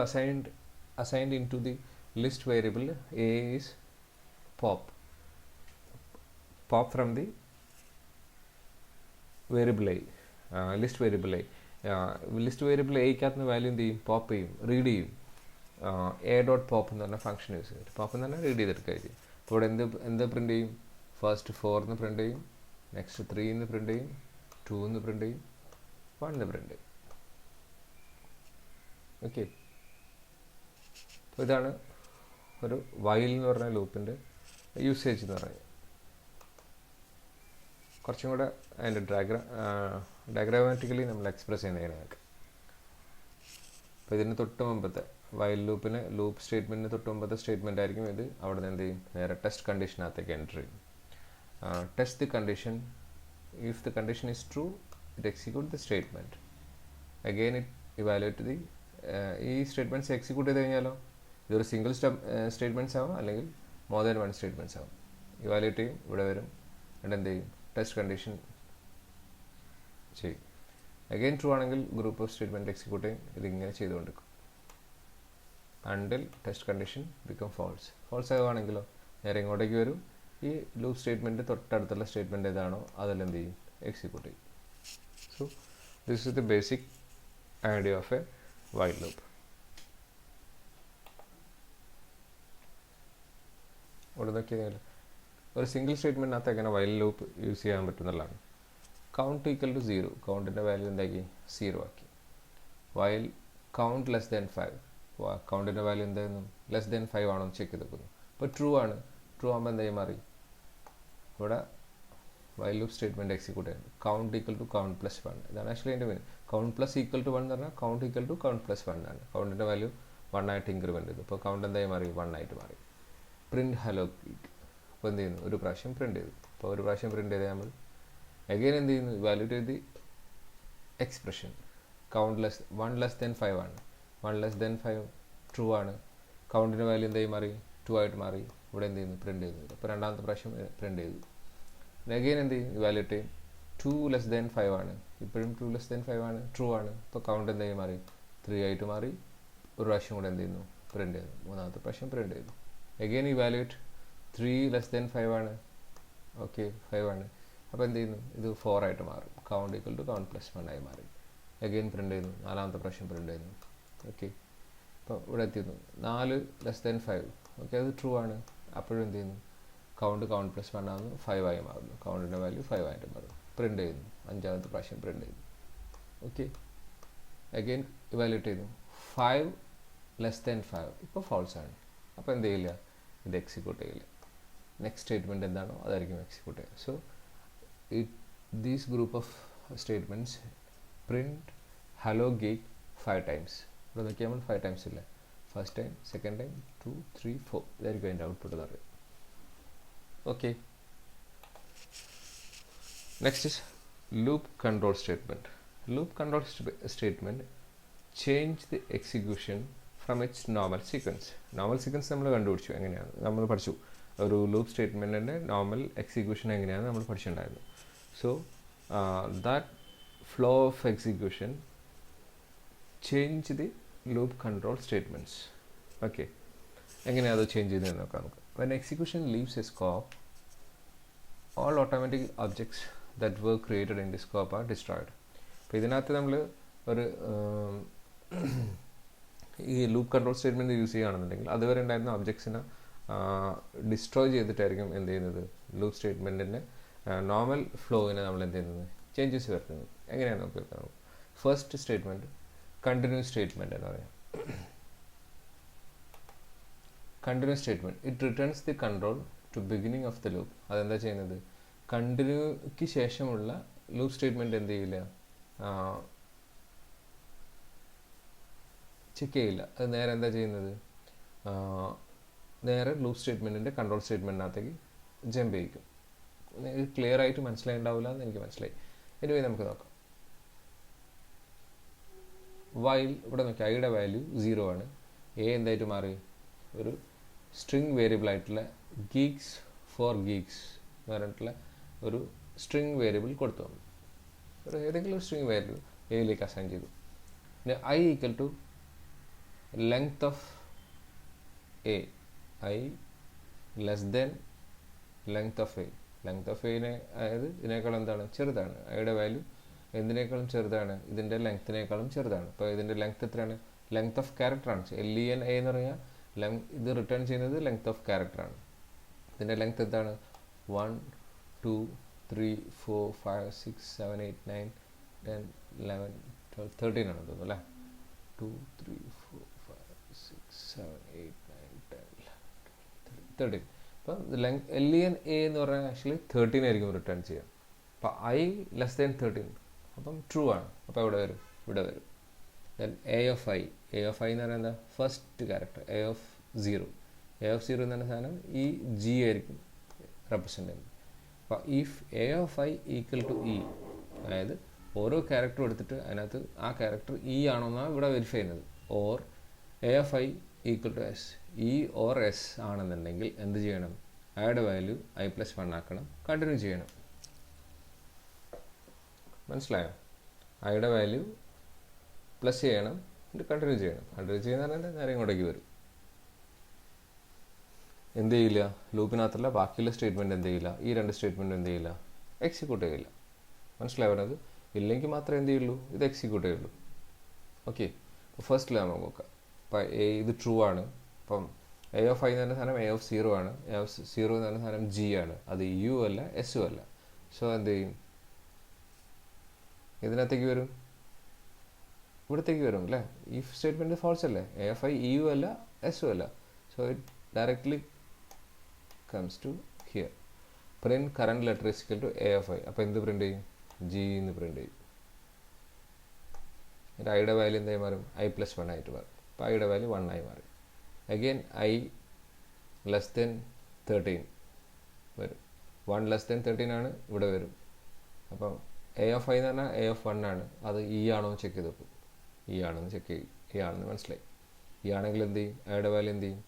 assigned into the list variable a is pop from the variable a, list variable a. List variable എയ്ക്കകത്ത് വാല്യൂ എന്ത് ചെയ്യും, പോപ്പ് ചെയ്യും, റീഡ് ചെയ്യും. എ ഡോട്ട് പോപ്പ് എന്ന് പറഞ്ഞ ഫംഗ്ഷൻ യൂസ് ചെയ്തിട്ട് പോപ്പ് എന്ന് പറഞ്ഞാൽ റീഡ് ചെയ്തെടുക്കുക ചെയ്യും. അപ്പോൾ ഇവിടെ എന്ത് പ്രിൻറ്റ് ചെയ്യും, ഫസ്റ്റ് 4 പ്രിൻറ്റ് ചെയ്യും, നെക്സ്റ്റ് 3 പ്രിൻറ്റ് ചെയ്യും, 2 പ്രിൻറ്റ് ചെയ്യും, 1 പ്രിൻറ്റ് ചെയ്യും. ഓക്കെ, അപ്പോൾ ഇതാണ് ഒരു വൈൽ എന്ന് പറഞ്ഞ ലൂപ്പിൻ്റെ യൂസേജ് എന്ന് പറയുന്നത്. കുറച്ചും കൂടെ അതിൻ്റെ ഡയഗ്രാമാറ്റിക്കലി നമ്മൾ എക്സ്പ്രസ് ചെയ്യുന്നതിനൊക്കെ. അപ്പോൾ ഇതിന് തൊട്ട് മുമ്പത്തെ വൈൽ ലൂപ്പിന് ലൂപ്പ് സ്റ്റേറ്റ്മെൻറ്റിന് തൊട്ട് മുമ്പത്തെ സ്റ്റേറ്റ്മെൻ്റ് ആയിരിക്കും ഇത്. അവിടെ നിന്ന് എന്ത് ചെയ്യും, നേരെ ടെസ്റ്റ് കണ്ടീഷനകത്തേക്ക് എൻ്റർ ചെയ്യും. Test the condition, if the condition is true it execute the statement, again it evaluate the. ഈ സ്റ്റേറ്റ്മെൻറ്റ്സ് എക്സിക്യൂട്ട് ചെയ്ത് കഴിഞ്ഞാലോ ഇതൊരു സിംഗിൾ സ്റ്റേറ്റ്മെൻറ്റ്സ് ആവും, അല്ലെങ്കിൽ മോർ ദാൻ 1 സ്റ്റേറ്റ്മെൻറ്റ്സ് ആവും. ഇവാലുവേറ്റ് ചെയ്യും, ഇവിടെ വരും, എന്നിട്ട് എന്ത് ചെയ്യും, ടെസ്റ്റ് കണ്ടീഷൻ ചെയ്യും. അഗെയിൻ ട്രൂ ആണെങ്കിൽ ഗ്രൂപ്പ് ഓഫ് സ്റ്റേറ്റ്മെൻറ്റ് എക്സിക്യൂട്ട് ചെയ്യും. ഇതിങ്ങനെ ചെയ്തുകൊണ്ടിരിക്കും until test condition become false. False ആവുകയാണെങ്കിലോ നേരെ ഇങ്ങോട്ടേക്ക് വരും, ഈ ലൂപ്പ് സ്റ്റേറ്റ്മെൻറ്റ് തൊട്ടടുത്തുള്ള സ്റ്റേറ്റ്മെൻറ്റ് ഏതാണോ അതെല്ലാം എന്ത് ചെയ്യും, എക്സിക്യൂട്ട് ചെയ്യും. So this is the basic idea of a while loop. ഇവിടെ നോക്കിയാൽ ഒരു സിംഗിൾ സ്റ്റേറ്റ്മെൻറ്റിനകത്ത് എങ്ങനെ വൈൽ ലൂപ്പ് യൂസ് ചെയ്യാൻ പറ്റുന്നതാണ്. കൗണ്ട് ഈക്വൽ ടു 0, കൗണ്ടിൻ്റെ വാല്യൂ എന്താക്കി, 0 ആക്കി. വൈൽ കൗണ്ട് ലെസ് ദാൻ 5, കൗണ്ടിൻ്റെ വാല്യൂ എന്തായിരുന്നു, ലെസ് ദാൻ 5 ആണോ എന്ന് ചെക്ക് ചെയ്ത് വെക്കുന്നു. അപ്പോൾ ട്രൂ ആണ്, ട്രൂ ആകുമ്പോൾ എന്തായി മാറി, ഇവിടെ വൈൽ ലൂപ്പ് സ്റ്റേറ്റ്മെൻറ്റ് എക്സിക്യൂട്ട് ചെയ്യുന്നത്. Count equal to count plus 1, ഇതാണ് ആക്ച്വലി അതിൻ്റെ meaning. Count plus equal to 1 എന്ന് പറഞ്ഞാൽ count equal to count plus 1 ആണ്. കൗണ്ടിൻ്റെ വാല്യൂ 1 ആയിട്ട് ഇൻക്രിമെൻറ്റ് ചെയ്തു. അപ്പോൾ കൗണ്ട് എന്തായി മാറി, 1 ആയിട്ട് മാറി. പ്രിൻറ്റ് ഹലോ ഗീക്ക്, അപ്പോൾ എന്ത് ചെയ്യുന്നു, ഒരു പ്രാവശ്യം പ്രിൻറ്റ് ചെയ്തു. അപ്പോൾ ഒരു പ്രാവശ്യം പ്രിൻറ്റ് ചെയ്താൽ നമ്മൾ അഗെയിൻ എന്ത് ചെയ്യുന്നു, വാല്യൂറ്റ് ചെയ്ത് എക്സ്പ്രഷൻ. കൗണ്ട് 1 ലെസ് ദാൻ 5 ആണ്, 1 ലെസ് ദാൻ 5 ട്രൂ ആണ്. കൗണ്ടിൻ്റെ വാല്യൂ എന്തായി മാറി, 2 ആയിട്ട് മാറി. ഇവിടെ എന്ത് ചെയ്യുന്നു, പ്രിൻറ്റ് ചെയ്യുന്നു. അപ്പോൾ രണ്ടാമത്തെ പ്രാവശ്യം പ്രിൻറ്റ് ചെയ്തു. അഗെയിൻ എന്ത് ചെയ്യും, വാല്യൂറ്റ് ചെയ്യും. 2 ലെസ് ദാൻ 5 ആണ്, ഇപ്പോഴും 2 ലെസ് ദാൻ 5 ആണ്, ട്രൂ ആണ്. അപ്പോൾ കൗണ്ട് എന്തായി മാറി, 3 ആയിട്ട് മാറി. ഒരു പ്രാവശ്യം കൂടെ എന്ത് ചെയ്യുന്നു, പ്രിൻറ്റ് ചെയ്തു. മൂന്നാമത്തെ പ്രാവശ്യം പ്രിൻറ്റ് ചെയ്തു. അഗെയിൻ ഇവാലുവേറ്റ് 3 ലെസ് ദാൻ 5 ആണ്, ഓക്കെ 5 ആണ്. അപ്പോൾ എന്ത് ചെയ്യുന്നു, ഇത് 4 ആയിട്ട് മാറും. Count equal to count plus 1 ആയി മാറി. അഗെയിൻ പ്രിൻറ്റ് ചെയ്യുന്നു, നാലാമത്തെ പ്രാവശ്യം പ്രിൻറ്റ് ചെയ്യുന്നു. ഓക്കെ, അപ്പോൾ ഇവിടെ എത്തിയിരുന്നു 4 ലെസ് ദാൻ 5, ഓക്കെ അത് ട്രൂ ആണ്. അപ്പോഴും എന്ത് ചെയ്യുന്നു, കൗണ്ട് പ്ലസ് 1 ആകുന്നു, 5 ആയി മാറുന്നു. കൗണ്ടിൻ്റെ വാല്യൂ 5 ആയിട്ട് മാറും. പ്രിൻറ്റ് ചെയ്യുന്നു, അഞ്ചാമത്തെ പ്രാവശ്യം പ്രിൻറ്റ് ചെയ്യുന്നു. ഓക്കെ, അഗെയിൻ ഇവാലുവേറ്റ് ചെയ്യുന്നു. 5 ലെസ് ദാൻ 5 ഇപ്പോൾ ഫോൾസ് ആണ്. അപ്പോൾ എന്ത് ചെയ്യില്ല, ഇത് എക്സിക്യൂട്ട് ചെയ്യില്ല. നെക്സ്റ്റ് സ്റ്റേറ്റ്മെൻറ്റ് എന്താണോ അതായിരിക്കും എക്സിക്യൂട്ട് ചെയ്യുക. So these group of statements print hello geek 5 times. ഇവിടെ നോക്കിയാൽ നമ്മൾ 5 ടൈംസ് ഇല്ല. ഫസ്റ്റ് ടൈം, സെക്കൻഡ് ടൈം, 2 3 4 ഇതായിരിക്കും അതിൻ്റെ ഔട്ട്പുട്ട് എന്ന് പറയുന്നത്. Okay, next is loop control statement. Loop control statement change the execution from it's normal sequence. Normal sequence നമ്മൾ കണ്ടുപിടിച്ചു, എങ്ങനെയാണ് നമ്മൾ പഠിച്ചു. ഒരു ലൂപ്പ് സ്റ്റേറ്റ്മെൻറ്റിൻ്റെ നോർമൽ എക്സിക്യൂഷൻ എങ്ങനെയാണ് നമ്മൾ പഠിച്ചിട്ടുണ്ടായിരുന്നു. So that flow of execution change the loop control statements. Okay, എങ്ങനെയാണ് അത് ചേഞ്ച് ചെയ്തതെന്ന് നോക്കാം നമുക്ക്. When execution leaves a scope, all automatic objects that were created in the scope are destroyed. അപ്പോൾ ഇതിനകത്ത് നമ്മൾ ഒരു ഈ ലൂപ്പ് കൺട്രോൾ സ്റ്റേറ്റ്മെൻറ്റ് യൂസ് ചെയ്യുകയാണെന്നുണ്ടെങ്കിൽ അതുവരെ ഉണ്ടായിരുന്ന ഒബ്ജക്ട്സിനെ ഡിസ്ട്രോയ് ചെയ്തിട്ടായിരിക്കും എന്ത് ചെയ്യുന്നത്, ലൂപ്പ് സ്റ്റേറ്റ്മെൻറ്റിൻ്റെ നോർമൽ ഫ്ലോവിനെ നമ്മൾ എന്ത് ചെയ്യുന്നത്, ചേഞ്ചസ് വരുത്തുന്നത്. എങ്ങനെയാണ് നമുക്ക് വെക്കുന്നത്? ഫസ്റ്റ് സ്റ്റേറ്റ്മെൻറ്റ് കണ്ടിന്യൂസ് സ്റ്റേറ്റ്മെൻറ്റ് എന്ന് പറയാം. Continues statement it returns the control to beginning of the loop. അതെന്താ ചെയ്യുന്നത്, കണ്ടിന്യൂക്ക് ശേഷമുള്ള ലൂപ്പ് സ്റ്റേറ്റ്മെൻറ്റ് എന്ത് ചെയ്യില്ല, ചെക്ക് ചെയ്യില്ല. അത് നേരെ എന്താ ചെയ്യുന്നത്, നേരെ ലൂപ്പ് സ്റ്റേറ്റ്മെൻറ്റിൻ്റെ കൺട്രോൾ സ്റ്റേറ്റ്മെൻറ്റിനകത്തേക്ക് ജമ്പ് ചെയ്യിക്കും. ക്ലിയർ ആയിട്ട് മനസ്സിലായിണ്ടാവില്ല എന്ന് എനിക്ക് മനസ്സിലായി. എനിവേ നമുക്ക് നോക്കാം. വൈൽ ഇവിടെ നോക്കി ഐയുടെ വാല്യൂ 0 ആണ്. എ എന്തായിട്ട് മാറി, ഒരു സ്ട്രിങ് വേരിയബിൾ ആയിട്ടുള്ള ഗീക്സ് ഫോർ ഗീക്സ് എന്ന് പറഞ്ഞിട്ടുള്ള ഒരു സ്ട്രിങ് വേരിയബിൾ കൊടുത്തു. ഒരു ഏതെങ്കിലും ഒരു സ്ട്രിങ് വേരിയബിൾ എയിലേക്ക് അസൈൻ ചെയ്തു. പിന്നെ I equal to length of A, I less then length of A. Length of എനെ അതായത് ഇതിനേക്കാളും എന്താണ്, ചെറുതാണ്. ഐയുടെ വാല്യൂ എന്തിനേക്കാളും ചെറുതാണ്, ഇതിൻ്റെ ലെങ്ത്തിനേക്കാളും ചെറുതാണ്. അപ്പോൾ ഇതിൻ്റെ ലെങ്ത് എത്രയാണ്, ലെങ്ത് ഓഫ് ക്യാരക്ടറാണ്. LEN A എന്ന് പറഞ്ഞാൽ ഇത് റിട്ടേൺ ചെയ്യുന്നത് ലെങ്ത് ഓഫ് ക്യാരക്ടറാണ്. ഇതിൻ്റെ ലെങ്ത് എന്താണ്, 1 2 3 4 5 6 7 8 9 10 11 12 13 ആണെന്ന് തോന്നുന്നു അല്ലേ. 2 3 4 5 6 7 8 9 10 11 13. അപ്പോൾ LEN A എന്ന് പറഞ്ഞാൽ ആക്ച്വലി 13 ആയിരിക്കും റിട്ടേൺ ചെയ്യുക. അപ്പോൾ I ലെസ് ദാൻ 13, അപ്പം ട്രൂ ആണ്. അപ്പോൾ ഇവിടെ വരും, ഇവിടെ വരും. ദെൻ A of I എന്ന് പറഞ്ഞാൽ എന്താ, ഫസ്റ്റ് ക്യാരക്ടർ. A of 0 എന്ന് പറഞ്ഞ സാധനം ഈ G ആയിരിക്കും റെപ്രസെൻ്റ് ചെയ്യുന്നത്. അപ്പോൾ if A of I equal to E, അതായത് ഓരോ ക്യാരക്ടറും എടുത്തിട്ട് അതിനകത്ത് ആ ക്യാരക്ടർ E ആണോ എന്നാണ് ഇവിടെ വെരിഫൈ ചെയ്യുന്നത്. Or A of I equal to S, E ഓർ S ആണെന്നുണ്ടെങ്കിൽ എന്ത് ചെയ്യണം, ഐയുടെ വാല്യൂ I+1 ആക്കണം, കണ്ടിന്യൂ ചെയ്യണം. മനസ്സിലായോ? ഐയുടെ വാല്യൂ പ്ലസ് ചെയ്യണം, എന്നിട്ട് കണ്ടിന്യൂ ചെയ്യണം. കണ്ടിന്യൂ ചെയ്യുന്ന നേരെ ഇങ്ങോട്ടേക്ക് വരും. എന്ത് ചെയ്യില്ല, ലൂപ്പിനകത്തുള്ള ബാക്കിയുള്ള സ്റ്റേറ്റ്മെൻറ്റ് എന്ത് ചെയ്യില്ല, ഈ രണ്ട് സ്റ്റേറ്റ്മെൻറ്റ് എന്ത് ചെയ്യില്ല, എക്സിക്യൂട്ട് ചെയ്യില്ല. മനസ്സിലായി പറഞ്ഞത്? ഇല്ലെങ്കിൽ മാത്രമേ എന്ത് ചെയ്യുള്ളൂ, ഇത് എക്സിക്യൂട്ട് ചെയ്യുള്ളൂ. ഓക്കെ, അപ്പോൾ ഫസ്റ്റിൽ നമുക്ക് നോക്കാം. അപ്പോൾ ഇത് ട്രൂ ആണ്. അപ്പം A of I എന്ന് പറഞ്ഞ സാധനം A of 0 ആണ്. A of 0 എന്ന് പറഞ്ഞ സാധനം G ആണ്. അത് U അല്ല, S അല്ല. സോ എന്ത് ചെയ്യും, ഇതിനകത്തേക്ക് വരും, ഇവിടത്തേക്ക് വരും അല്ലേ. ഈ സ്റ്റേറ്റ്മെൻറ്റ് ഫാൾസ് അല്ലേ. A of I EU അല്ല, S അല്ല. So it directly comes to here. Print current letter is equal to A of I. അപ്പോൾ എന്ത് പ്രിൻ്റ് ചെയ്യും, G എന്ന് പ്രിൻ്റ് ചെയ്യും. ഐയുടെ വാല്യൂ എന്തായി മാറും, I+1 ആയിട്ട് മാറും. അപ്പോൾ ഐയുടെ വാല്യൂ 1 ആയി മാറി. അഗെയിൻ I ലെസ് ദെൻ 13 വരും. 1 ലെസ് ദെൻ 13 ആണ്, ഇവിടെ വരും. അപ്പം A of I എന്ന് പറഞ്ഞാൽ A of 1 ആണ്. അത് E ആണോ എന്ന് ചെക്ക് ചെയ്ത് നോക്കും. E ആണെന്ന് ചെക്ക് ചെയ്യും. E ആണെന്ന് മനസ്സിലായി. E ആണെങ്കിൽ എന്ത് ചെയ്യും, ഐയുടെ വാല്യൂ എന്ത് ചെയ്യും,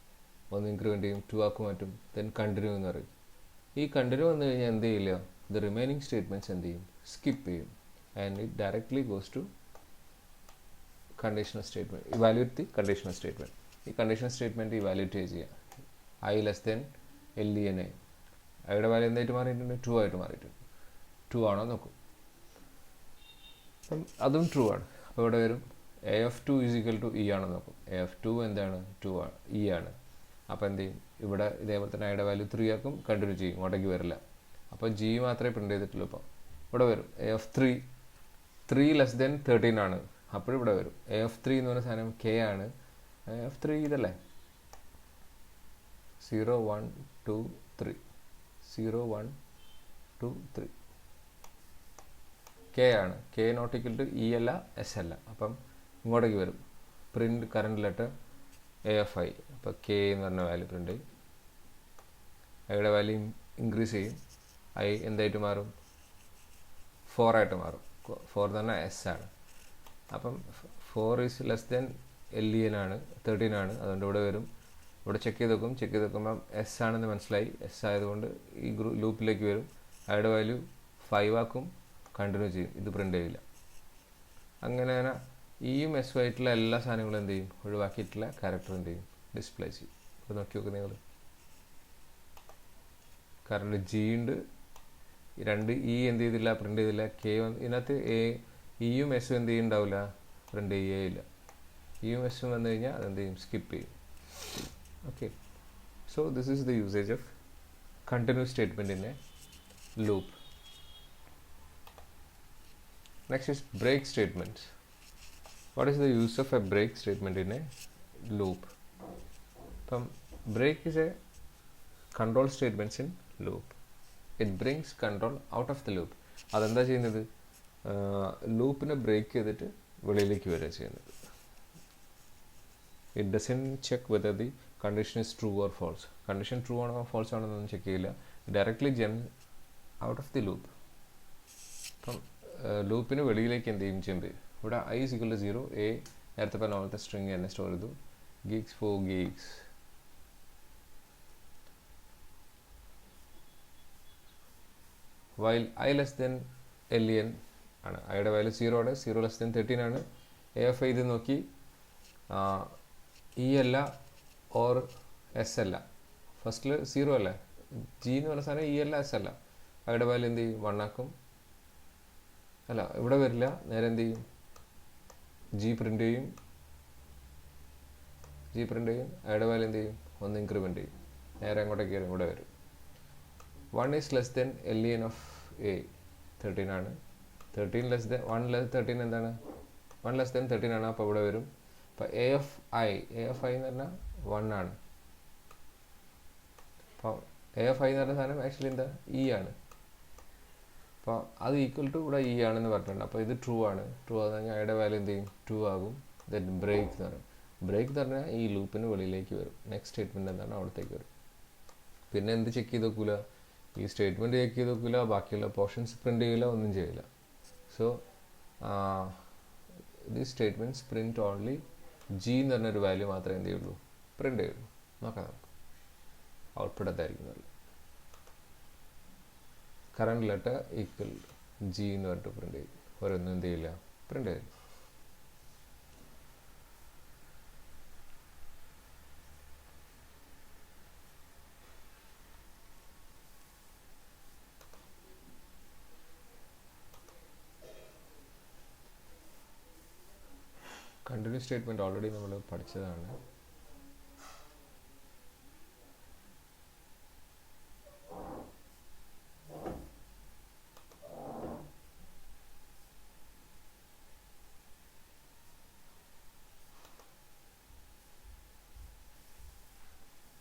1 ഇൻക്രിമെൻറ്റ് ചെയ്യും, 2 ആക്കി മാറ്റും. ദെൻ കണ്ടിന്യൂ എന്ന് പറയും. ഈ കണ്ടിന്യൂ വന്നു കഴിഞ്ഞാൽ എന്ത് ചെയ്യില്ല, ദ റിമൈനിങ് സ്റ്റേറ്റ്മെൻറ്റ്സ് എന്ത് ചെയ്യും, സ്കിപ്പ് ചെയ്യും. And it directly goes to conditional statement, evaluate the conditional statement. ഈ കണ്ടീഷണൽ സ്റ്റേറ്റ്മെൻറ്റ് ഇവാലുവേറ്റ് ചെയ്യുക. I less than LEN A, ഐയുടെ വാല്യൂ എന്തായിട്ട് മാറിയിട്ടുണ്ട്, 2 ആയിട്ട് മാറിയിട്ടുണ്ട്. 2 ആണോ നോക്കും. അപ്പം അതും ട്രൂ ആണ്. അപ്പോൾ ഇവിടെ വരും A of 2 is equal to E ആണെന്ന് നോക്കും. A of 2 എന്താണ്, 2 ആണ്, E ആണ്. അപ്പോൾ എന്ത് ചെയ്യും, ഇവിടെ ഇതേപോലെ തന്നെ ഐയുടെ വാല്യൂ 3 ആക്കും, കണ്ടിന്യൂ ചെയ്യും, ഇങ്ങോട്ടേക്ക് വരില്ല. അപ്പോൾ G മാത്രമേ പ്രിൻ്റ് ചെയ്തിട്ടുള്ളൂ. ഇപ്പോൾ ഇവിടെ വരും A of 3 ലെസ് ദെൻ 13 ആണ്. അപ്പോഴും ഇവിടെ വരും A of 3 എന്ന് പറഞ്ഞ സാധനം K ആണ്. A of 3 ഇതല്ലേ, 0 1 2 3 0 1 2 3 K ആണ്. K not equal to E അല്ല, S അല്ല. അപ്പം ഇങ്ങോട്ടേക്ക് വരും, print current letter A of I. അപ്പോൾ K എന്ന് പറഞ്ഞ വാല്യൂ പ്രിൻ്റ് ചെയ്യും. ഐയുടെ വാല്യൂ ഇൻക്രീസ് ചെയ്യും. I എന്തായിട്ട് മാറും, 4 ആയിട്ട് മാറും. 4 എന്ന് പറഞ്ഞാൽ S ആണ്. അപ്പം 4 ഈസ് ലെസ് ദെൻ LEN ആണ്, 13 ആണ്. അതുകൊണ്ട് ഇവിടെ വരും, ഇവിടെ ചെക്ക് ചെയ്ത് നോക്കുമ്പം S ആണെന്ന് മനസ്സിലായി. S ആയതുകൊണ്ട് ഈ ലൂപ്പിലേക്ക് വരും. ഐയുടെ വാല്യൂ 5 ആക്കും, കണ്ടിന്യൂ ചെയ്യും, ഇത് പ്രിൻ്റ് ചെയ്യില്ല. അങ്ങനെ ഇയും എസ് ആയിട്ടുള്ള എല്ലാ സാധനങ്ങളും എന്ത് ചെയ്യും, ഒഴിവാക്കിയിട്ടുള്ള ക്യാരക്ടർ എന്ത് ചെയ്യും, ഡിസ്പ്ലേ ചെയ്യും. ഇപ്പോൾ നോക്കി നോക്കുക നിങ്ങൾ, കാരണം G ഉണ്ട്, രണ്ട് E എന്ത് ചെയ്തില്ല, പ്രിൻ്റ് ചെയ്തില്ല. K ഇതിനകത്ത് ഇയും എസും എന്ത് ചെയ്യുന്നുണ്ടാവില്ല, പ്രിൻ്റ് ചെയ്യുകയില്ല. ഇയും എസും വന്നു കഴിഞ്ഞാൽ അതെന്ത് ചെയ്യും, സ്കിപ്പ് ചെയ്യും. Okay, so this is the usage of continuous statement in A loop. Next is break statements. What is the use of a break statement in a loop? Break is a control statements in loop. It brings control out of the loop. അതെന്താ ചെയ്യുന്നത്? ലൂപ്പിനെ break ചെയ്തിട്ട് വെളിയിലേക്ക് വരിക ചെയ്യുന്നത്. It doesn't check whether the condition is true or false. Condition true ആണോ false ആണോ എന്നൊന്നും ചെക്ക് ചെയ്യില്ല. Directly out of the loop. അപ്പം ലൂപ്പിന് വെളിയിലേക്ക് എന്ത് ചെയ്യും ചെയ്യുന്നത്? ഇവിടെ I is equal to 0, A നേരത്തെ പറഞ്ഞ പോലത്തെ സ്ട്രിങ് തന്നെ സ്റ്റോർ ചെയ്തു. Geeks for Geeks while I less than LN ആണ്. ഐയുടെ വാല്യൂ 0 ആണ്. 0 ലെസ് ദെൻ 13 ആണ്. എ ഓഫ് ഐ ഇത് നോക്കി ഇ അല്ല ഓർ എസ് അല്ല. ഫസ്റ്റിൽ 0 അല്ലേ, ജി എന്ന് പറഞ്ഞ സാധനം ഇ അല്ല എസ് അല്ല. ഐയുടെ വാല്യൂ എന്ത് ചെയ്യും? 1 ആക്കും. അല്ല, ഇവിടെ വരില്ല. നേരെ എന്ത് ചെയ്യും? ജി പ്രിൻ്റ് ചെയ്യും. ഐയുടെ വാല്യൂ എന്ത് ചെയ്യും? 1 ഇൻക്രിമെൻ്റ് ചെയ്യും. നേരെ അങ്ങോട്ടേക്ക് വരും, ഇവിടെ വരും. 1 is less than LN of A 13 ആണ്. 13 ലെസ് ദൻ 13 എന്താണ്? 1 ലെസ് ദൻ 13 ആണ്. അപ്പോൾ ഇവിടെ വരും. അപ്പോൾ എ ഓഫ് ഐ എന്ന് പറഞ്ഞാൽ 1 ആണ്. അപ്പോൾ എ ഓഫ് ഐ എന്ന് പറഞ്ഞ സാധനം ആക്ച്വലി എന്താ? ഇ ആണ്. അപ്പോൾ അത് ഈക്വൽ ടു ഇവിടെ ഇ ആണെന്ന് പറഞ്ഞിട്ടുണ്ട്. അപ്പോൾ ഇത് ട്രൂ ആണ്. ട്രൂ ആണെന്ന് പറഞ്ഞാൽ ഐയുടെ വാല്യൂ എന്ത് ചെയ്യും? 2 ആകും. ദെൻ ബ്രേക്ക് എന്ന് പറയും. ബ്രേക്ക് എന്ന് പറഞ്ഞാൽ ഈ ലൂപ്പിന് വെളിയിലേക്ക് വരും. നെക്സ്റ്റ് സ്റ്റേറ്റ്മെൻറ്റ് എന്താണ്? അവിടത്തേക്ക് വരും. പിന്നെ എന്ത് ചെക്ക് ചെയ്ത് നോക്കൂല? ഈ സ്റ്റേറ്റ്മെൻറ്റ് ചെക്ക് ചെയ്ത് നോക്കില്ല, ബാക്കിയുള്ള പോർഷൻസ് പ്രിൻ്റ് ചെയ്യില്ല, ഒന്നും ചെയ്യില്ല. So the statements print only G എന്ന് പറഞ്ഞൊരു വാല്യൂ മാത്രമേ എന്ത് ചെയ്യുള്ളൂ? പ്രിൻ്റ് ചെയ്യുള്ളൂ. നോക്കാം നമുക്ക്. ഔട്ട്പുട്ട് എന്തായിരിക്കും? കറണ്ട് ലെറ്റർ ഈക്വൽ ജി എന്ന് പറഞ്ഞിട്ട് പ്രിൻ്റ് ചെയ്യും. ഓരോന്നും എന്ത് ചെയ്യില്ല? പ്രിൻ്റ് ചെയ്യും. കണ്ടിന്യൂസ് സ്റ്റേറ്റ്മെൻറ്റ് ഓൾറെഡി നമ്മൾ പഠിച്ചതാണ്.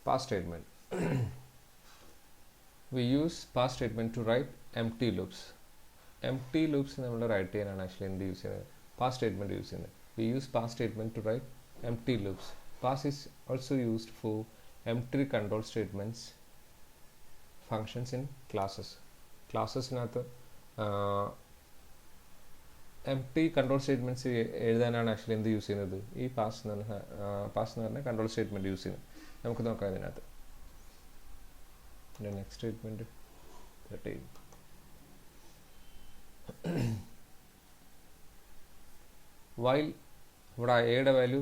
Pass statement. We use pass statement to write empty loops. Empty loops നമ്മൾ റൈറ്റ് ചെയ്യാനാണ് ആക്ച്വലി എന്ത് യൂസ് ചെയ്യുന്നത്? പാസ് സ്റ്റേറ്റ്മെൻറ്റ് യൂസ് ചെയ്യുന്നത്. We use pass statement to write empty loops. Pass is also used for empty control statements functions in classes. Classesനകത്ത് empty control statements എഴുതാനാണ് actually എന്ത് use ചെയ്യുന്നത്? ഈ pass എന്ന് പറഞ്ഞ കൺട്രോൾ സ്റ്റേറ്റ്മെൻറ്റ് യൂസ് ചെയ്യുന്നത്. നമുക്ക് നോക്കാം ഇതിനകത്ത്. പിന്നെ നെക്സ്റ്റ് സ്റ്റേറ്റ്മെൻറ്റ് 13. വൈൽ ഇവിടെ എയുടെ വാല്യൂ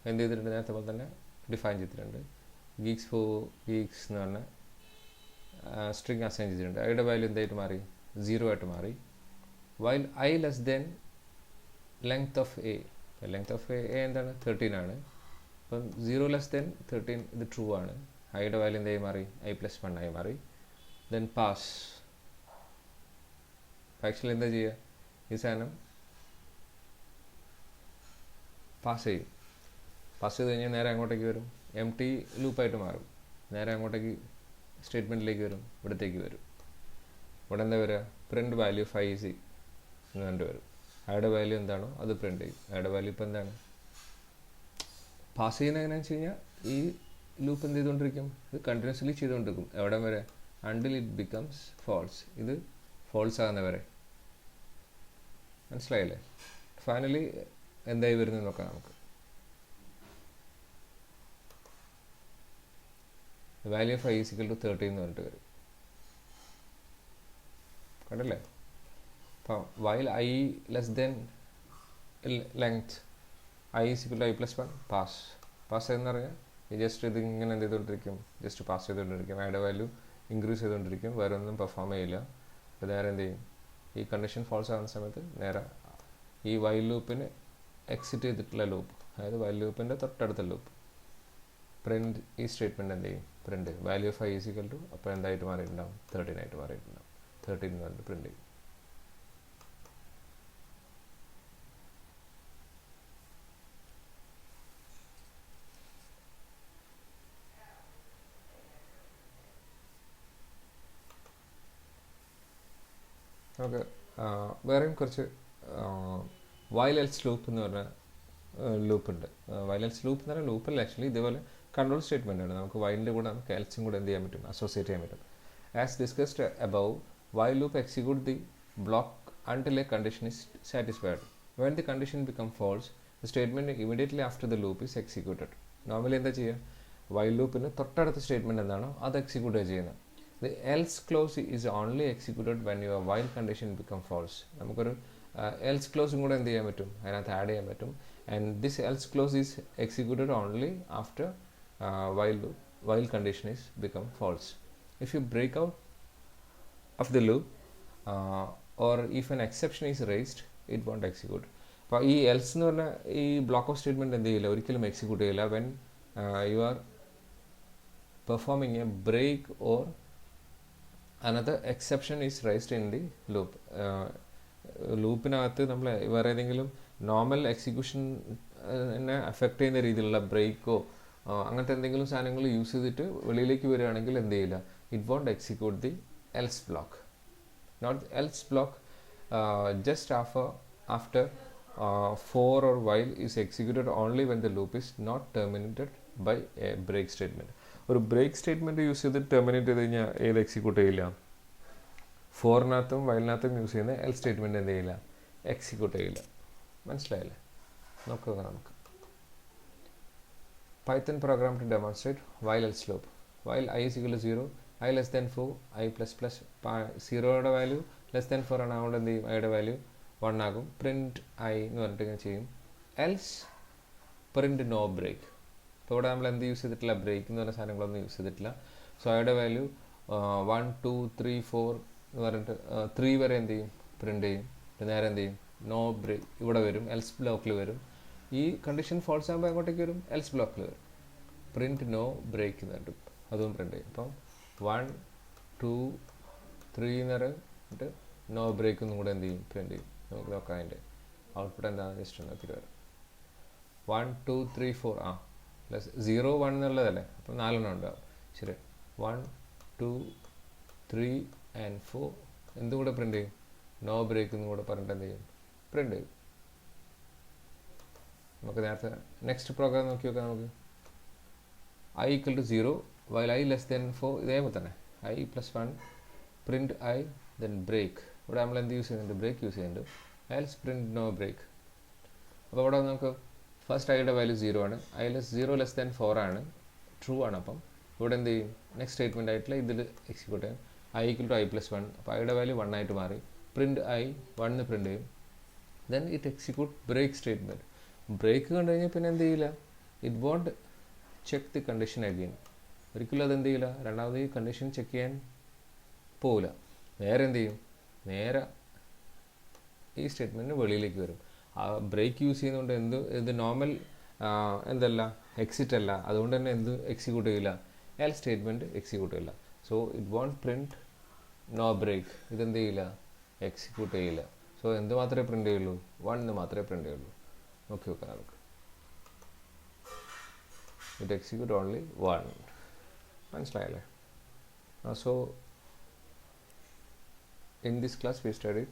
എന്ത് ചെയ്തിട്ടുണ്ട്? നേരത്തെ പോലെ തന്നെ ഡിഫൈൻ ചെയ്തിട്ടുണ്ട്. ഗീക്സ് ഫോർ ഗീക്സ് എന്ന് പറഞ്ഞ സ്ട്രിങ് അസൈൻ ചെയ്തിട്ടുണ്ട്. ഐയുടെ വാല്യൂ എന്തായിട്ട് മാറി? 0 ആയിട്ട് മാറി. While I less then length of A. Length of A എന്താണ്? 13 ആണ്. അപ്പം 0 ലെസ് ദെൻ 13 ഇത് ട്രൂ ആണ്. ഐയുടെ വാല്യൂ എന്തായി മാറി? i+1 ആയി മാറി. Then pass. ആക്ച്വലി എന്താ ചെയ്യുക? ഈ സാധനം പാസ് ചെയ്യും. പാസ് ചെയ്ത് കഴിഞ്ഞാൽ നേരെ അങ്ങോട്ടേക്ക് വരും. എം ടി ലൂപ്പായിട്ട് മാറും. നേരെ അങ്ങോട്ടേക്ക് സ്റ്റേറ്റ്മെൻറ്റിലേക്ക് വരും. ഇവിടത്തേക്ക് വരും. ഇവിടെ എന്താ വരിക? പ്രിൻറ്റ് വാല്യൂ 5 എന്ന് പറഞ്ഞിട്ട് വരും. അയാളുടെ വാല്യൂ എന്താണോ അത് പ്രിൻറ്റ് ചെയ്യും. അയാളുടെ വാല്യൂ ഇപ്പോൾ എന്താണ്? പാസ് ചെയ്യുന്നത് എങ്ങനെയാണെന്ന് വെച്ച് കഴിഞ്ഞാൽ ഈ ലൂപ്പ് എന്ത് ചെയ്തുകൊണ്ടിരിക്കും? ഇത് കണ്ടിന്യൂസ്ലി ചെയ്തുകൊണ്ടിരിക്കും. എവിടെ വരെ? Until it becomes false. ഇത് ഫോൾസ് ആകുന്ന വരെ. മനസ്സിലായില്ലേ? ഫൈനലി എന്തായി വരുന്നത് നോക്കാം നമുക്ക്. വാല്യൂ ഓഫ് i = 13 എന്ന് പറഞ്ഞിട്ട് വരും. കണ്ടല്ലേ? അപ്പം while I less then length i = i+1 pass. Pass എന്ന് പറഞ്ഞാൽ ജസ്റ്റ് ഇത് ഇങ്ങനെ എന്ത് ചെയ്തുകൊണ്ടിരിക്കും? ജസ്റ്റ് പാസ് ചെയ്തുകൊണ്ടിരിക്കും. ഐയുടെ വാല്യൂ ഇൻക്രീസ് ചെയ്തുകൊണ്ടിരിക്കും. വേറെ ഒന്നും പെർഫോം ചെയ്യില്ല. അപ്പോൾ നേരെ എന്ത് ചെയ്യും? ഈ കണ്ടീഷൻ ഫോൾസ് ആകുന്ന സമയത്ത് നേരെ ഈ വൈൽ ലൂപ്പിന് എക്സിറ്റ് ചെയ്തിട്ടുള്ള ലൂപ്പ്, അതായത് വൈൽ ലൂപ്പിൻ്റെ തൊട്ടടുത്ത ലൂപ്പ് പ്രിൻറ്റ് ഈ സ്റ്റേറ്റ്മെൻറ്റ് എന്ത് ചെയ്യും? പ്രിൻറ്റ് വാല്യൂ ഓഫ് i = അപ്പോൾ എന്തായിട്ട് മാറിയിട്ടുണ്ടാവും? 13 ആയിട്ട് മാറിയിട്ടുണ്ടാവും. 13 എന്ന് പറഞ്ഞിട്ട് പ്രിൻറ്റ് ചെയ്യും. നമുക്ക് വേറെയും കുറച്ച് വൈൽ എൽസ് ലൂപ്പ് എന്ന് പറഞ്ഞ ലൂപ്പ് ഉണ്ട്. വൈൽ എൽസ് ലൂപ്പ് എന്ന് പറഞ്ഞാൽ ലൂപ്പല്ല, ആക്ച്വലി ഇതേപോലെ കൺട്രോൾ സ്റ്റേറ്റ്മെൻ്റ് ആണ്. നമുക്ക് വൈലിൻ്റെ കൂടെ നമുക്ക് എൽസും കൂടെ എന്ത് ചെയ്യാൻ പറ്റും, അസോസിയേറ്റ് ചെയ്യാൻ പറ്റും. As discussed above, while loop execute the block until a condition is satisfied. When the condition become false, the statement immediately after the loop is executed. Normally എന്താ ചെയ്യുക, വൈൽ ലൂപ്പിന് തൊട്ടടുത്ത സ്റ്റേറ്റ്മെൻറ്റ് എന്താണോ അത് എക്സിക്യൂട്ട് ചെയ്യുന്നത്. The else clause is only executed when your while condition become false. നമുക്കൊരു else clause കൂടെ എന്ത് ചെയ്യാൻ പറ്റും, അതിനകത്ത് ആഡ് ചെയ്യാൻ പറ്റും. And this else clause is executed only after while condition is become false. If you break out of the loop or if an exception is raised, it won't execute. അപ്പോൾ ഈ else എന്ന് പറഞ്ഞാൽ ഈ block of statement എന്ത് ചെയ്യില്ല, ഒരിക്കലും execute ചെയ്യില്ല when you are performing a break or another exception is raised in the loop. ലൂപ്പിനകത്ത് നമ്മൾ വേറെ ഏതെങ്കിലും നോർമൽ എക്സിക്യൂഷനെ അഫക്റ്റ് ചെയ്യുന്ന രീതിയിലുള്ള ബ്രേക്കോ അങ്ങനത്തെ എന്തെങ്കിലും സാധനങ്ങൾ യൂസ് ചെയ്തിട്ട് വെളിയിലേക്ക് വരികയാണെങ്കിൽ എന്ത് ചെയ്യില്ല, it won't execute the else block. Not else block, just after for or while is executed only when the loop is not terminated by a break statement. ഒരു ബ്രേക്ക് സ്റ്റേറ്റ്മെൻറ്റ് യൂസ് ചെയ്ത് terminate ചെയ്ത് കഴിഞ്ഞാൽ ഏത് execute ചെയ്യില്ല, ഫോറിനകത്തും വൈലിനകത്തും use ചെയ്യുന്ന L statement എന്ത് ചെയ്യില്ല, execute ചെയ്യില്ല. മനസ്സിലായില്ലേ? നോക്കുക നമുക്ക് Python program to demonstrate while else loop. While I is equal to 0, I less than 4, I plus plus 0യുടെ വാല്യൂ ലെസ് ദാൻ 4 ആണ്. അതുകൊണ്ട് എന്ത് ചെയ്യും, ഐയുടെ വാല്യൂ 1 ആകും. പ്രിൻറ്റ് ഐ എന്ന് പറഞ്ഞിട്ട് ഇങ്ങനെ ചെയ്യും. Else print no break. ഇപ്പോൾ ഇവിടെ നമ്മൾ എന്ത് യൂസ് ചെയ്തിട്ടില്ല, ബ്രേക്ക് എന്ന് പറഞ്ഞ സാധനങ്ങളൊന്നും യൂസ് ചെയ്തിട്ടില്ല. സോ ഐയുടെ വാല്യൂ 1 2 3 4 എന്ന് പറഞ്ഞിട്ട് 3 വരെ എന്ത് ചെയ്യും, പ്രിൻറ്റ് ചെയ്യും. നേരെ എന്ത് ചെയ്യും, നോ ബ്രേക്ക് ഇവിടെ വരും, എൽസ് ബ്ലോക്കിൽ വരും. ഈ കണ്ടീഷൻ ഫോൾസ് ആകുമ്പോൾ എങ്ങോട്ടേക്ക് വരും, എൽസ് ബ്ലോക്കിൽ വരും. പ്രിൻറ്റ് നോ ബ്രേക്ക് എന്ന് പറഞ്ഞിട്ട് അതും പ്രിൻറ്റ് ചെയ്യും. അപ്പം 1 2 3 എന്ന് പറഞ്ഞിട്ട് നോ ബ്രേക്ക് ഒന്നും കൂടെ എന്ത് ചെയ്യും, പ്രിൻറ്റ് ചെയ്യും. നമുക്ക് നോക്കാം അതിൻ്റെ ഔട്ട്പുട്ട് എന്താണെന്ന് ജസ്റ്റ് നോക്കിയിട്ട് വരാം. 1 2 3 4 പ്ലസ് 0 1 എന്നുള്ളതല്ലേ, അപ്പം 4 ഉണ്ടാവും. ശരി, 1 2 3 and 4 എന്തും കൂടെ പ്രിൻറ്റ് ചെയ്യും, നോ ബ്രേക്ക് എന്നും കൂടെ പറഞ്ഞിട്ട് എന്ത് ചെയ്യും, പ്രിൻറ്റ് ചെയ്യും. നമുക്ക് നേരത്തെ നെക്സ്റ്റ് പ്രോഗ്രാം നോക്കി നോക്കാം. നമുക്ക് I equal to 0 while I less than 4 ഇതേപോലെ തന്നെ I plus 1 print I then break. ഇവിടെ നമ്മൾ എന്ത് യൂസ് ചെയ്യുന്നുണ്ട്, ബ്രേക്ക് യൂസ് ചെയ്യുന്നുണ്ട്. else print no break. അപ്പോൾ ഇവിടെ നമുക്ക് ഫസ്റ്റ് ഐയുടെ വാല്യൂ 0 ആണ്, I less 0 ലെസ് ദാൻ 4 ആണ്, ട്രൂ ആണ്. അപ്പം ഇവിടെ എന്ത് ചെയ്യും, നെക്സ്റ്റ് സ്റ്റേറ്റ്മെൻറ്റ് ആയിട്ടുള്ള ഇതിൽ എക്സിക്യൂട്ട് ചെയ്യും. I equal to I plus 1, അപ്പോൾ ഐയുടെ വാല്യൂ 1 ആയിട്ട് മാറി. പ്രിൻറ്റ് I 1 എന്ന് പ്രിൻറ്റ് ചെയ്യും. Then it execute break statement. Break കണ്ടു കഴിഞ്ഞാൽ പിന്നെ എന്ത് ചെയ്യില്ല, it won't check the condition again. ഒരിക്കലും അതെന്ത് ചെയ്യില്ല, രണ്ടാമത് ഈ കണ്ടീഷൻ ചെക്ക് ചെയ്യാൻ പോവില്ല. നേരെ എന്ത് ചെയ്യും, നേരെ ഈ സ്റ്റേറ്റ്മെൻറ്റിന് വെളിയിലേക്ക് വരും. ആ ബ്രേക്ക് യൂസ് ചെയ്യുന്നതുകൊണ്ട് ഇത് നോർമൽ എന്തല്ല, എക്സിറ്റ് അല്ല. അതുകൊണ്ട് തന്നെ എന്ത് എക്സിക്യൂട്ട് ചെയ്യില്ല, എൽ സ്റ്റേറ്റ്മെൻറ്റ് എക്സിക്യൂട്ട് ചെയ്യില്ല. So it won't print no break. ഇതെന്ത് ചെയ്യില്ല, എക്സിക്യൂട്ട് ചെയ്യില്ല. സോ എന്ത് മാത്രമേ പ്രിൻറ്റ് ചെയ്യുള്ളൂ, 1 എന്ന് മാത്രമേ പ്രിൻറ്റ് ചെയ്യുള്ളൂ. നോക്കി നോക്കാം നമുക്ക്. it execute only 1. മനസ്സിലായല്ലേ? So in this class we studied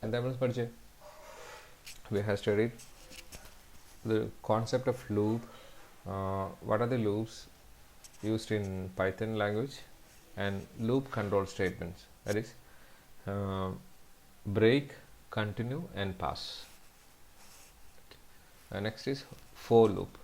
എന്താ നമ്മൾ പഠിച്ചേ, we have studied the concept of loop, what are the loops used in Python language, and loop control statements, that is break, continue and pass. Next is for loop.